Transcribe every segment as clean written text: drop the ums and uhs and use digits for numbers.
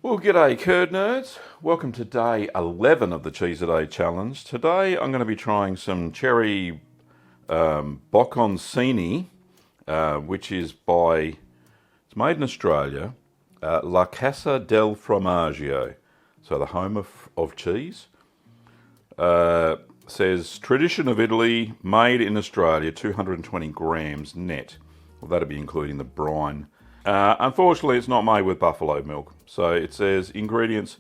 Well, g'day curd nerds. Welcome to day 11 of the Cheese a Day challenge. Today I'm going to be trying some cherry Bocconcini, which is it's made in Australia, La Casa del Formaggio, so the home of cheese. Says tradition of Italy, made in Australia, 220 grams net. Well, that'd be including the brine. Unfortunately, it's not made with buffalo milk. So it says ingredients: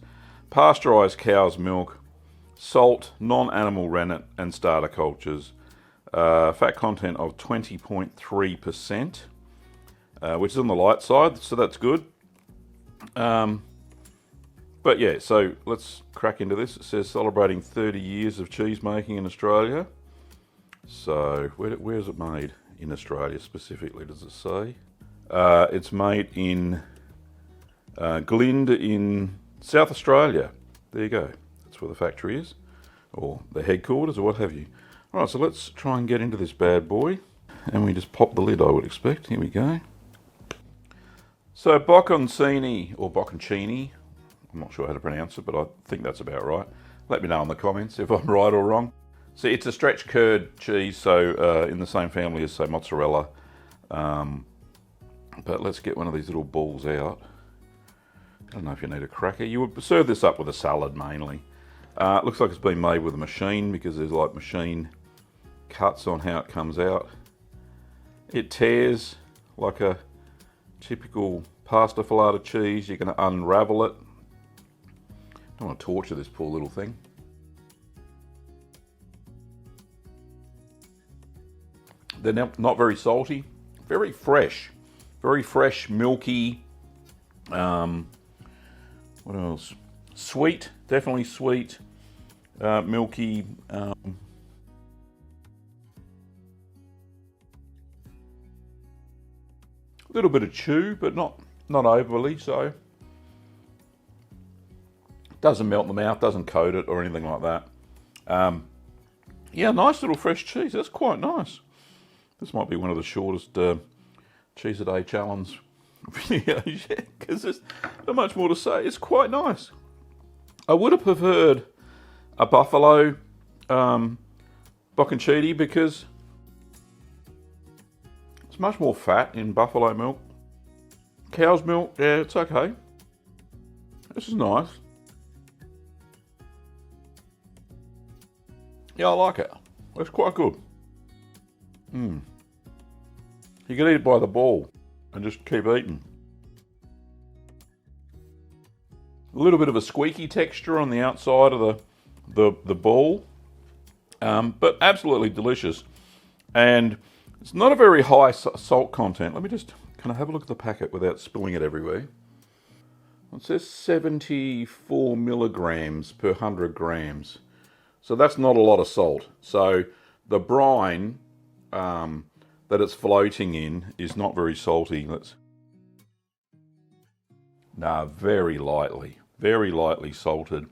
pasteurised cow's milk, salt, non-animal rennet and starter cultures, fat content of 20.3%, which is on the light side, so that's good. But yeah, so let's crack into this. It says celebrating 30 years of cheese making in Australia. So where is it made in Australia specifically, does it say? It's made in Glynde in South Australia. There you go. That's where the factory is, or the headquarters, or what have you. All right, so let's try and get into this bad boy. And we just pop the lid, I would expect. Here we go. So Bocconcini, or Bocconcini, I'm not sure how to pronounce it, but I think that's about right. Let me know in the comments if I'm right or wrong. See, it's a stretch curd cheese, so in the same family as, say, mozzarella. But let's get one of these little balls out. I don't know if you need a cracker. You would serve this up with a salad mainly. It looks like it's been made with a machine because there's like machine cuts on how it comes out. It tears like a typical pasta filata cheese. You're going to unravel it. Don't want to torture this poor little thing. They're not very salty, very fresh. Very fresh, milky. What else? Sweet, definitely sweet. Milky. A little bit of chew, but not overly so. Doesn't melt in the mouth, doesn't coat it or anything like that. Yeah, nice little fresh cheese. That's quite nice. This might be one of the shortest Cheese a Day challenge videos, yeah, because there's not much more to say. It's quite nice. I would have preferred a buffalo Bocconcini because it's much more fat in buffalo milk. Cow's milk, yeah, it's okay. This is nice. Yeah, I like it. It's quite good. You can eat it by the ball and just keep eating. A little bit of a squeaky texture on the outside of the ball, but absolutely delicious. And it's not a very high salt content. Let me just kind of have a look at the packet without spilling it everywhere. It says 74 milligrams per 100 grams. So that's not a lot of salt. So the brine that it's floating in is not very salty. Very lightly salted,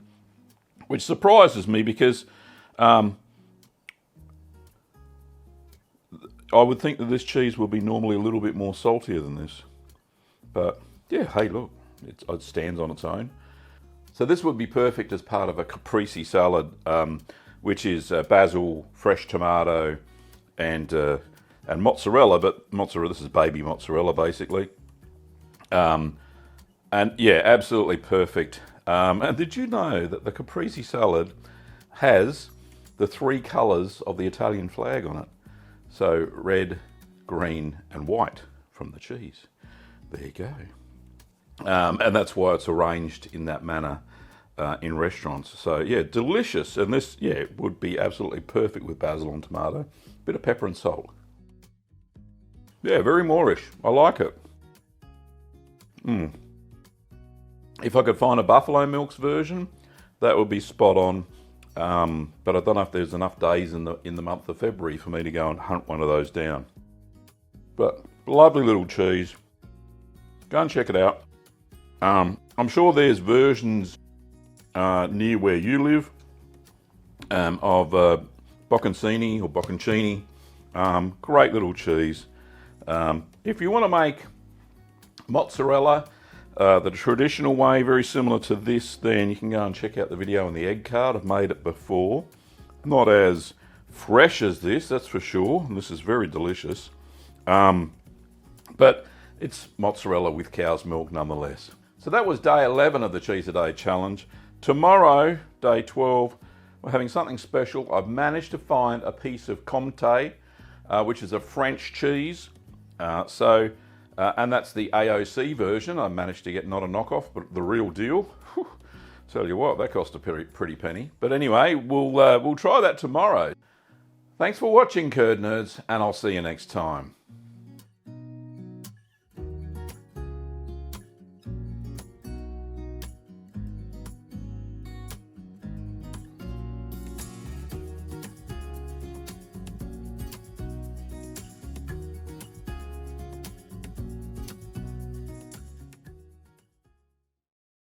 which surprises me because I would think that this cheese would be normally a little bit more saltier than this. But yeah, hey look, it stands on its own. So this would be perfect as part of a Caprese salad, which is basil, fresh tomato, and mozzarella, but this is baby mozzarella basically. And yeah, absolutely perfect. And did you know that the Caprese salad has the 3 colours of the Italian flag on it? So red, green and white from the cheese. There you go. And that's why it's arranged in that manner in restaurants. So yeah, delicious. And this, yeah, would be absolutely perfect with basil and tomato. Bit of pepper and salt. Yeah, very Moorish. I like it. If I could find a buffalo milk's version, that would be spot on. But I don't know if there's enough days in the month of February for me to go and hunt one of those down. But lovely little cheese. Go and check it out. I'm sure there's versions near where you live of Bocconcini or Bocconcini. Great little cheese. If you want to make mozzarella, The traditional way, very similar to this, then you can go and check out the video on the egg card. I've made it before. Not as fresh as this, that's for sure. And this is very delicious. But it's mozzarella with cow's milk nonetheless. So that was day 11 of the Cheese a Day challenge. Tomorrow, day 12, we're having something special. I've managed to find a piece of Comté, which is a French cheese. And that's the AOC version. I managed to get not a knockoff, but the real deal. Whew. Tell you what, that cost a pretty penny. But anyway, we'll try that tomorrow. Thanks for watching, Curd Nerds, and I'll see you next time.